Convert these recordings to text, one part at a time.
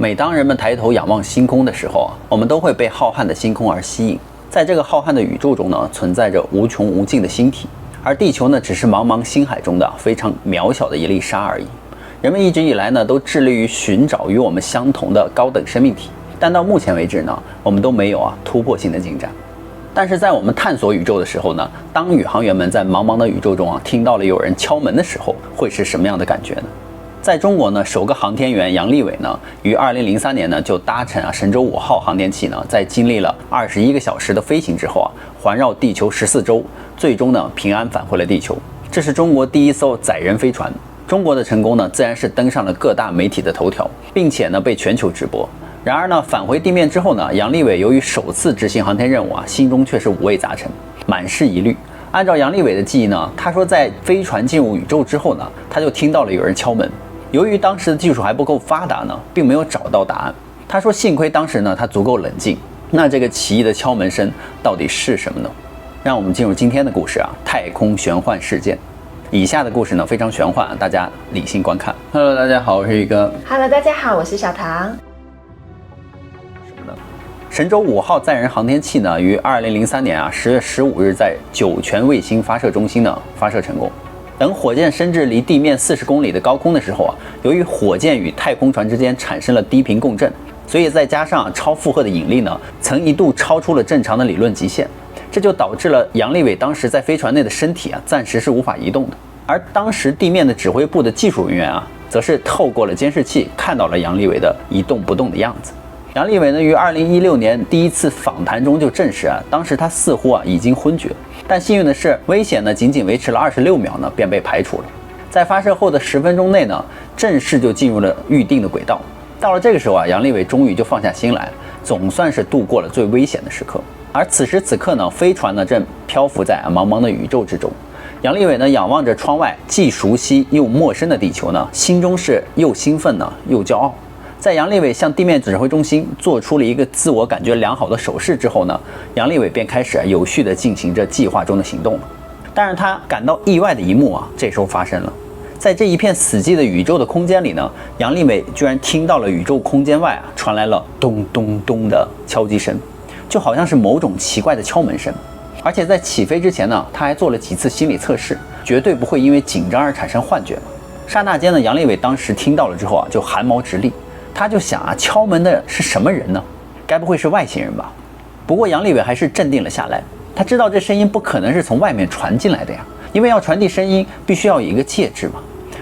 每当人们抬头仰望星空的时候我们都会被浩瀚的星空而吸引。在这个浩瀚的宇宙中呢，存在着无穷无尽的星体，而地球呢，只是茫茫星海中的非常渺小的一粒沙而已。人们一直以来呢，都致力于寻找与我们相同的高等生命体，但到目前为止呢，我们都没有突破性的进展。但是在我们探索宇宙的时候呢，当宇航员们在茫茫的宇宙中听到了有人敲门的时候，会是什么样的感觉呢？在中国呢，首个航天员杨利伟呢，于2003年呢就搭乘神舟5号航天器呢，在经历了21个小时的飞行之后环绕地球14周，最终呢平安返回了地球。这是中国第一艘载人飞船。中国的成功呢，自然是登上了各大媒体的头条，并且呢被全球直播。然而呢，返回地面之后呢，杨利伟由于首次执行航天任务心中却是五味杂陈，满是疑虑。按照杨利伟的记忆呢，他说在飞船进入宇宙之后呢，他就听到了有人敲门。由于当时的技术还不够发达呢，并没有找到答案。他说幸亏当时呢他足够冷静。那这个奇异的敲门声到底是什么呢？让我们进入今天的故事太空玄幻事件。以下的故事呢非常玄幻大家理性观看。Hello， 大家好，我是宇哥。Hello， 大家好，我是小唐。什么呢？神舟5号载人航天器呢，于2003年10月15日在酒泉卫星发射中心呢发射成功。等火箭升至离地面40公里的高空的时候由于火箭与太空船之间产生了低频共振，所以再加上超负荷的引力呢，曾一度超出了正常的理论极限。这就导致了杨利伟当时在飞船内的身体暂时是无法移动的。而当时地面的指挥部的技术人员则是透过了监视器看到了杨利伟的一动不动的样子。杨利伟呢，于2016年第一次访谈中就证实当时他似乎已经昏厥，但幸运的是，危险呢仅仅维持了26秒呢，便被排除了。在发射后的10分钟内呢，正式就进入了预定的轨道。到了这个时候杨利伟终于就放下心来，总算是度过了最危险的时刻。而此时此刻呢，飞船呢正漂浮在茫茫的宇宙之中。杨利伟呢仰望着窗外既熟悉又陌生的地球呢，心中是又兴奋呢又骄傲。在杨利伟向地面指挥中心做出了一个自我感觉良好的手势之后呢，杨利伟便开始有序地进行着计划中的行动了。但是他感到意外的一幕这时候发生了。在这一片死寂的宇宙的空间里呢，杨利伟居然听到了宇宙空间外传来了咚咚咚的敲击声，就好像是某种奇怪的敲门声。而且在起飞之前呢，他还做了几次心理测试，绝对不会因为紧张而产生幻觉嘛。刹那间呢，杨利伟当时听到了之后就汗毛直立。他就想敲门的是什么人呢？该不会是外星人吧？不过杨利伟还是镇定了下来。他知道这声音不可能是从外面传进来的呀，因为要传递声音必须要有一个介质嘛。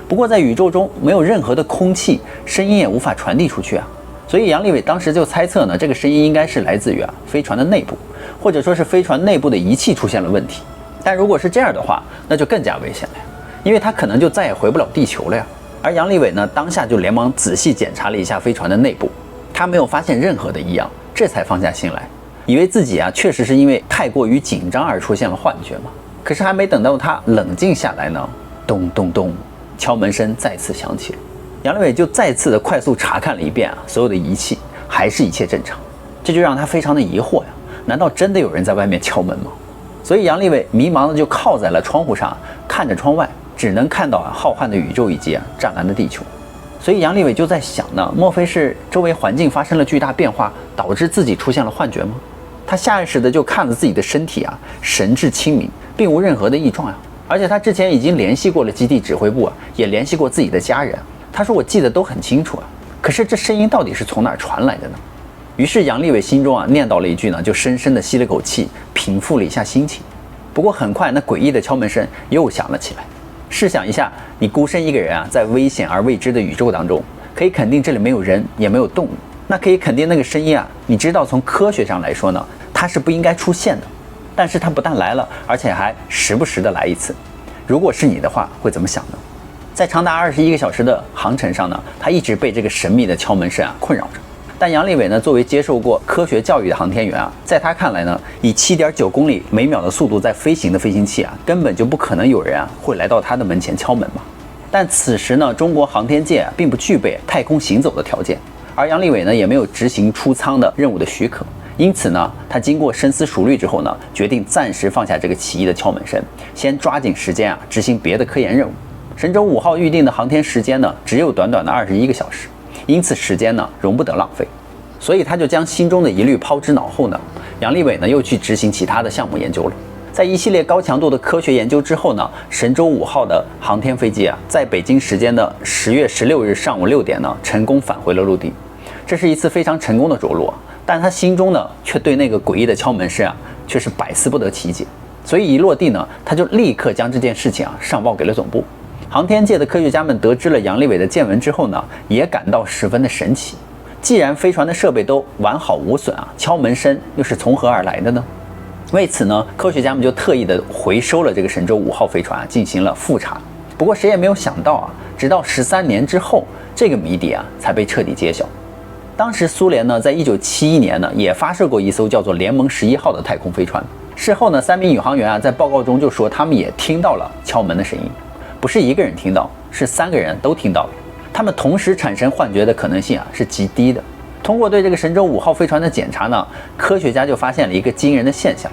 不过在宇宙中没有任何的空气，声音也无法传递出去所以杨利伟当时就猜测呢，这个声音应该是来自于飞船的内部，或者说是飞船内部的仪器出现了问题。但如果是这样的话，那就更加危险了呀，因为他可能就再也回不了地球了呀。而杨利伟呢，当下就连忙仔细检查了一下飞船的内部，他没有发现任何的异样，这才放下心来，以为自己确实是因为太过于紧张而出现了幻觉嘛。可是还没等到他冷静下来呢，咚咚咚，敲门声再次响起了。杨利伟就再次的快速查看了一遍所有的仪器，还是一切正常。这就让他非常的疑惑呀，难道真的有人在外面敲门吗？所以杨利伟迷茫的就靠在了窗户上，看着窗外，只能看到浩瀚的宇宙以及湛蓝的地球。所以杨利伟就在想呢，莫非是周围环境发生了巨大变化，导致自己出现了幻觉吗？他下意识的就看了自己的身体神志清明，并无任何的异状而且他之前已经联系过了基地指挥部也联系过自己的家人。他说我记得都很清楚可是这声音到底是从哪儿传来的呢？于是杨利伟心中念叨了一句呢，就深深的吸了口气，平复了一下心情。不过很快那诡异的敲门声又响了起来。试想一下，你孤身一个人在危险而未知的宇宙当中，可以肯定这里没有人也没有动物，那可以肯定那个声音你知道从科学上来说呢，它是不应该出现的。但是它不但来了，而且还时不时的来一次。如果是你的话，会怎么想呢？在长达21个小时的航程上呢，他一直被这个神秘的敲门声困扰着。但杨利伟呢，作为接受过科学教育的航天员在他看来呢，以7.9公里每秒的速度在飞行的飞行器根本就不可能有人会来到他的门前敲门嘛。但此时呢，中国航天界并不具备太空行走的条件，而杨利伟呢也没有执行出舱的任务的许可，因此呢，他经过深思熟虑之后呢，决定暂时放下这个奇异的敲门声，先抓紧时间执行别的科研任务。神舟5号预定的航天时间呢，只有短短的21个小时。因此时间呢容不得浪费，所以他就将心中的疑虑抛之脑后呢。杨利伟呢又去执行其他的项目研究了。在一系列高强度的科学研究之后呢，神舟5号的航天飞机啊，在北京时间的10月16日上午6点呢，成功返回了陆地。这是一次非常成功的着陆，但他心中呢却对那个诡异的敲门声啊，却是百思不得其解。所以一落地呢，他就立刻将这件事情啊上报给了总部。航天界的科学家们得知了杨利伟的见闻之后呢，也感到十分的神奇。既然飞船的设备都完好无损啊，敲门声又是从何而来的呢？为此呢，科学家们就特意的回收了这个神舟5号飞船进行了复查。不过谁也没有想到啊，直到13年之后，这个谜底啊才被彻底揭晓。当时苏联呢，在1971年呢，也发射过一艘叫做联盟11号的太空飞船。事后呢，3名宇航员啊，在报告中就说他们也听到了敲门的声音，不是一个人听到，是3个人都听到了。他们同时产生幻觉的可能性啊是极低的。通过对这个神舟5号飞船的检查呢，科学家就发现了一个惊人的现象。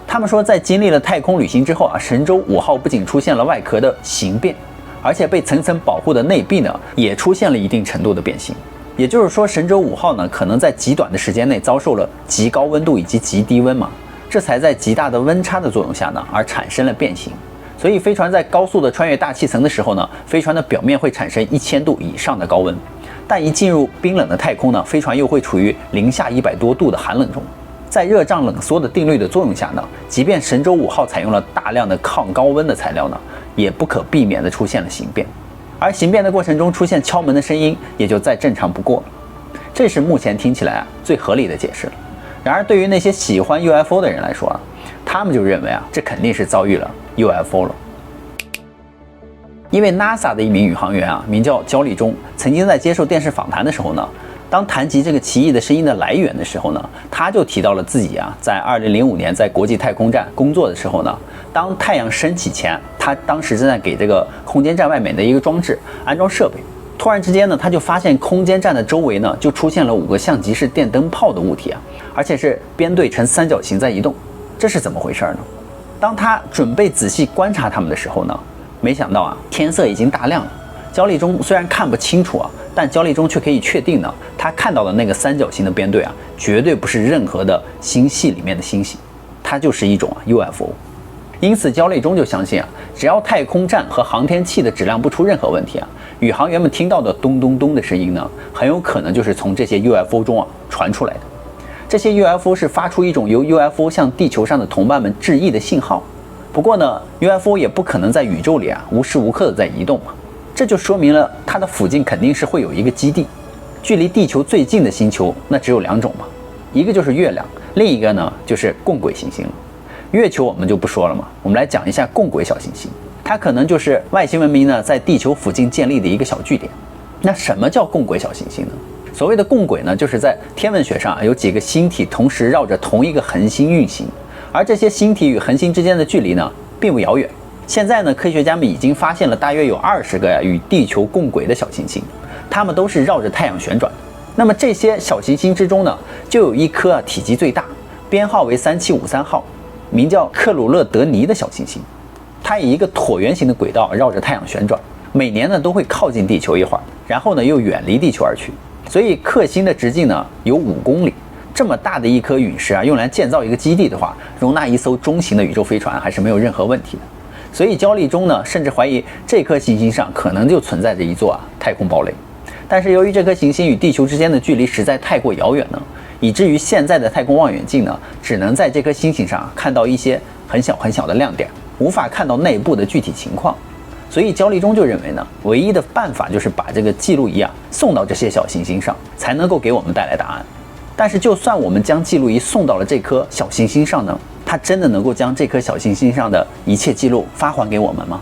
他们说，在经历了太空旅行之后啊，神舟5号不仅出现了外壳的形变，而且被层层保护的内壁呢，也出现了一定程度的变形。也就是说，神舟5号呢，可能在极短的时间内遭受了极高温度以及极低温嘛，这才在极大的温差的作用下呢，而产生了变形。所以飞船在高速的穿越大气层的时候呢，飞船的表面会产生1000度以上的高温，但一进入冰冷的太空呢，飞船又会处于零下100多度的寒冷中。在热胀冷缩的定律的作用下呢，即便神舟5号采用了大量的抗高温的材料呢，也不可避免地出现了形变，而形变的过程中出现敲门的声音也就再正常不过了。这是目前听起来最合理的解释了。然而对于那些喜欢 UFO 的人来说他们就认为这肯定是遭遇了 UFO 了。因为 NASA 的一名宇航员名叫焦立中，曾经在接受电视访谈的时候呢，当谈及这个奇异的声音的来源的时候呢，他就提到了自己在2005年在国际太空站工作的时候呢，当太阳升起前，他当时正在给这个空间站外面的一个装置安装设备。突然之间呢，他就发现空间站的周围呢，就出现了5个像极是电灯泡的物体而且是编队成三角形在移动。这是怎么回事呢？当他准备仔细观察它们的时候呢，没想到天色已经大亮了。焦立中虽然看不清楚但焦立中却可以确定呢，他看到的那个三角形的编队绝对不是任何的星系里面的星系，它就是一种UFO。因此焦立中就相信只要太空站和航天器的质量不出任何问题宇航员们听到的咚咚咚的声音呢，很有可能就是从这些 UFO 中传出来的。这些 UFO 是发出一种由 UFO 向地球上的同伴们致意的信号。不过呢 UFO 也不可能在宇宙里无时无刻的在移动嘛，这就说明了它的附近肯定是会有一个基地。距离地球最近的星球那只有2种嘛，一个就是月亮，另一个呢就是共轨行星了。月球我们就不说了嘛，我们来讲一下共轨小行星。它可能就是外星文明呢在地球附近建立的一个小据点。那什么叫共轨小行星呢？所谓的共轨呢，就是在天文学上有几个星体同时绕着同一个恒星运行，而这些星体与恒星之间的距离呢并不遥远。现在呢，科学家们已经发现了大约有20个与地球共轨的小行星，它们都是绕着太阳旋转。那么这些小行星之中呢，就有一颗体积最大，编号为3753号，名叫克鲁勒德尼的小行星。它以一个椭圆形的轨道绕着太阳旋转，每年呢都会靠近地球一会儿，然后呢又远离地球而去。所以克星的直径呢有5公里。这么大的一颗陨石用来建造一个基地的话，容纳一艘中型的宇宙飞船还是没有任何问题的。所以焦立中呢，甚至怀疑这颗行星上可能就存在着一座太空堡垒。但是由于这颗行星与地球之间的距离实在太过遥远了，以至于现在的太空望远镜呢，只能在这颗星星上看到一些很小很小的亮点，无法看到内部的具体情况。所以焦立中就认为呢，唯一的办法就是把这个记录仪送到这些小行星上，才能够给我们带来答案。但是就算我们将记录仪送到了这颗小行星上呢，它真的能够将这颗小行星上的一切记录发还给我们吗？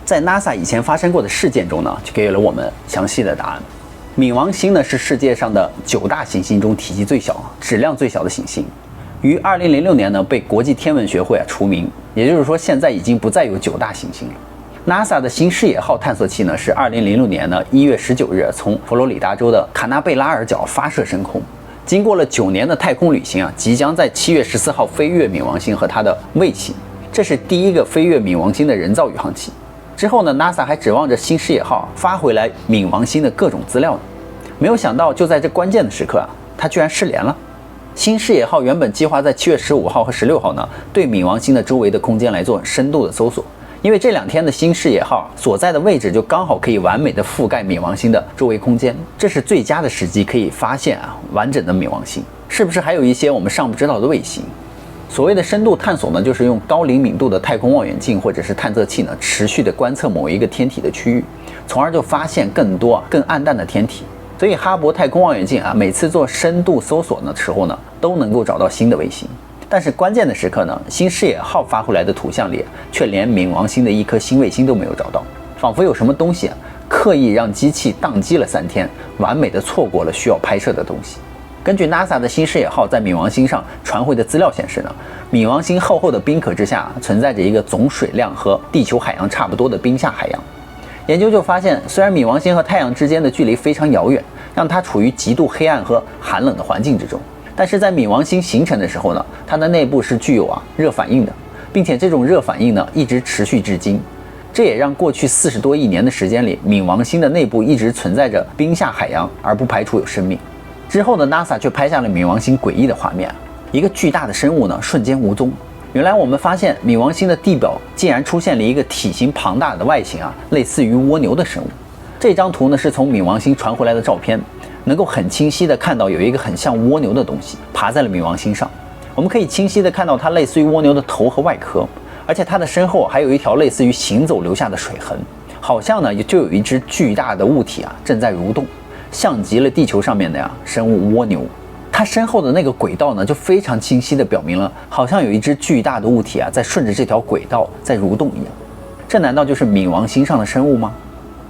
在 NASA 以前发生过的事件中呢，就给了我们详细的答案。冥王星呢是世界上的9大行星中体积最小、质量最小的行星，于2006年呢被国际天文学会除名，也就是说现在已经不再有9大行星了。NASA 的新视野号探索器呢，是2006年1月19日从佛罗里达州的卡纳贝拉尔角发射升空，经过了9年的太空旅行即将在7月14号飞越冥王星和它的卫星。这是第一个飞越冥王星的人造宇航器。之后呢 ，NASA 还指望着新视野号发回来冥王星的各种资料呢。没有想到，就在这关键的时刻啊，它居然失联了。新视野号原本计划在7月15号和16号呢，对冥王星的周围的空间来做深度的搜索。因为这2天的新视野号所在的位置就刚好可以完美的覆盖冥王星的周围空间，这是最佳的时机可以发现完整的冥王星。是不是还有一些我们尚不知道的卫星？所谓的深度探索呢，就是用高灵敏度的太空望远镜或者是探测器呢，持续的观测某一个天体的区域，从而就发现更多更暗淡的天体。所以哈勃太空望远镜每次做深度搜索的时候呢，都能够找到新的卫星。但是关键的时刻呢，新视野号发回来的图像里，却连冥王星的一颗新卫星都没有找到，仿佛有什么东西刻意让机器宕机了3天，完美的错过了需要拍摄的东西。根据 NASA 的新视野号在冥王星上传回的资料显示呢，冥王星厚厚的冰壳之下存在着一个总水量和地球海洋差不多的冰下海洋。研究就发现，虽然冥王星和太阳之间的距离非常遥远，让它处于极度黑暗和寒冷的环境之中，但是在冥王星形成的时候呢，它的内部是具有热反应的，并且这种热反应呢一直持续至今。这也让过去40多亿年的时间里，冥王星的内部一直存在着冰下海洋，而不排除有生命。之后呢 NASA 却拍下了冥王星诡异的画面，一个巨大的生物呢瞬间无踪。原来我们发现冥王星的地表竟然出现了一个体型庞大的外形类似于蜗牛的生物。这张图呢是从冥王星传回来的照片，能够很清晰的看到有一个很像蜗牛的东西爬在了冥王星上。我们可以清晰的看到它类似于蜗牛的头和外壳，而且它的身后还有一条类似于行走留下的水痕，好像呢就有一只巨大的物体正在蠕动，像极了地球上面的生物蜗牛。它身后的那个轨道呢，就非常清晰地表明了，好像有一只巨大的物体在顺着这条轨道在蠕动一样。这难道就是冥王星上的生物吗？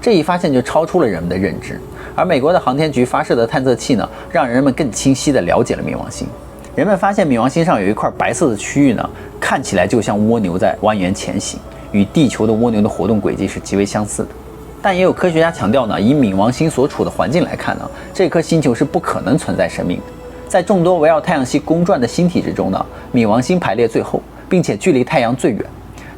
这一发现就超出了人们的认知，而美国的航天局发射的探测器呢，让人们更清晰地了解了冥王星。人们发现冥王星上有一块白色的区域呢，看起来就像蜗牛在蜿蜒前行，与地球的蜗牛的活动轨迹是极为相似的。但也有科学家强调呢，以冥王星所处的环境来看呢，这颗星球是不可能存在生命的。在众多围绕太阳系公转的星体之中呢，冥王星排列最后，并且距离太阳最远。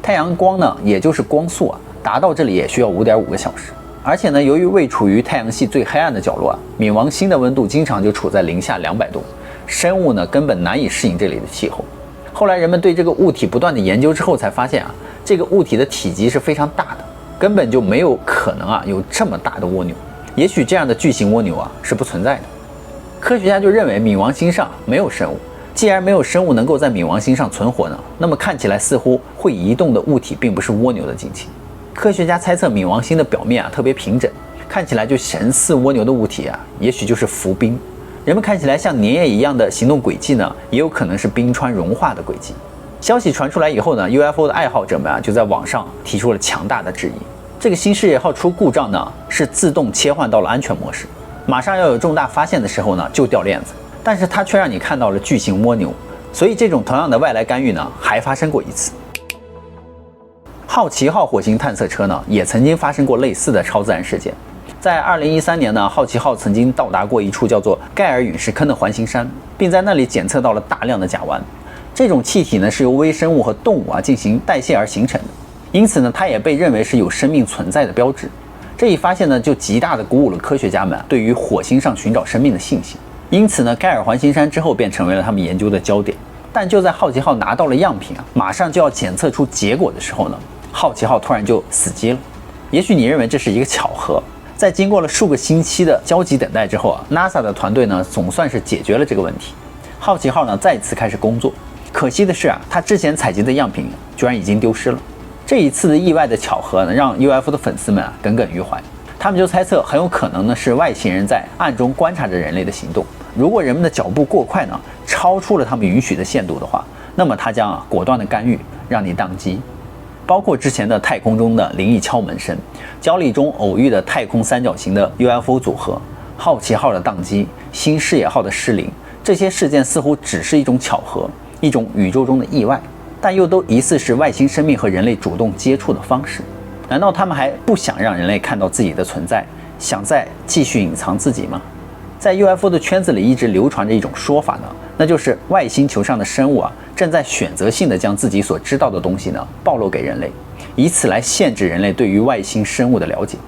太阳光呢，也就是光速达到这里也需要5.5个小时。而且呢，由于位处于太阳系最黑暗的角落冥王星的温度经常就处在零下200度，生物呢根本难以适应这里的气候。后来人们对这个物体不断的研究之后，才发现这个物体的体积是非常大的，根本就没有可能有这么大的蜗牛。也许这样的巨型蜗牛是不存在的。科学家就认为冥王星上没有生物，既然没有生物能够在冥王星上存活呢，那么看起来似乎会移动的物体并不是蜗牛的近亲。科学家猜测冥王星的表面特别平整，看起来就神似蜗牛的物体也许就是浮冰。人们看起来像粘液一样的行动轨迹呢，也有可能是冰川融化的轨迹。消息传出来以后呢 ，UFO 的爱好者们就在网上提出了强大的质疑。这个新视野号出故障呢，是自动切换到了安全模式，马上要有重大发现的时候呢，就掉链子，但是它却让你看到了巨型蜗牛。所以这种同样的外来干预呢，还发生过一次。好奇号火星探测车呢，也曾经发生过类似的超自然事件。在2013年呢，好奇号曾经到达过一处叫做盖尔陨石坑的环形山，并在那里检测到了大量的甲烷。这种气体呢，是由微生物和动物进行代谢而形成的，因此呢，它也被认为是有生命存在的标志。这一发现呢，就极大地鼓舞了科学家们对于火星上寻找生命的信心。因此呢，盖尔环形山之后便成为了他们研究的焦点。但就在好奇号拿到了样品马上就要检测出结果的时候呢，好奇号突然就死机了。也许你认为这是一个巧合，在经过了数个星期的焦急等待之后NASA 的团队呢，总算是解决了这个问题。好奇号呢，再次开始工作。可惜的是它之前采集的样品居然已经丢失了。这一次的意外的巧合呢，让 UFO 的粉丝们耿耿于怀。他们就猜测，很有可能呢是外星人在暗中观察着人类的行动。如果人们的脚步过快呢，超出了他们允许的限度的话，那么他将果断的干预，让你宕机。包括之前的太空中的灵异敲门声，焦里中偶遇的太空三角形的 UFO 组合，好奇号的宕机，新视野号的失灵，这些事件似乎只是一种巧合，一种宇宙中的意外，但又都疑似是外星生命和人类主动接触的方式。难道他们还不想让人类看到自己的存在，想再继续隐藏自己吗？在 UFO 的圈子里一直流传着一种说法呢，那就是外星球上的生物正在选择性的将自己所知道的东西呢暴露给人类，以此来限制人类对于外星生物的了解，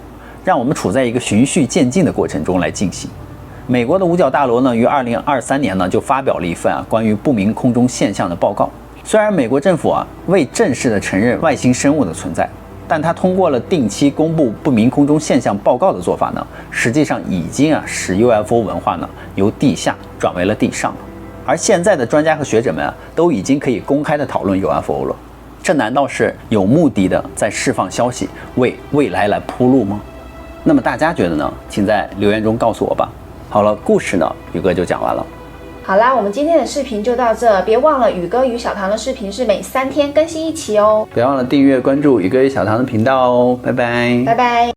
让我们处在一个循序渐进的过程中来进行。美国的五角大楼呢于2023年呢就发表了一份关于不明空中现象的报告。虽然美国政府未正式的承认外星生物的存在，但它通过了定期公布不明空中现象报告的做法呢，实际上已经使 UFO 文化呢由地下转为了地上了。而现在的专家和学者们都已经可以公开的讨论 UFO 了，这难道是有目的的在释放消息，为未来来铺路吗？那么大家觉得呢？请在留言中告诉我吧。好了，故事呢，宇哥就讲完了。好啦，我们今天的视频就到这，别忘了宇哥与小唐的视频是每3天更新一期哦。别忘了订阅关注宇哥与小唐的频道哦，拜拜，拜拜。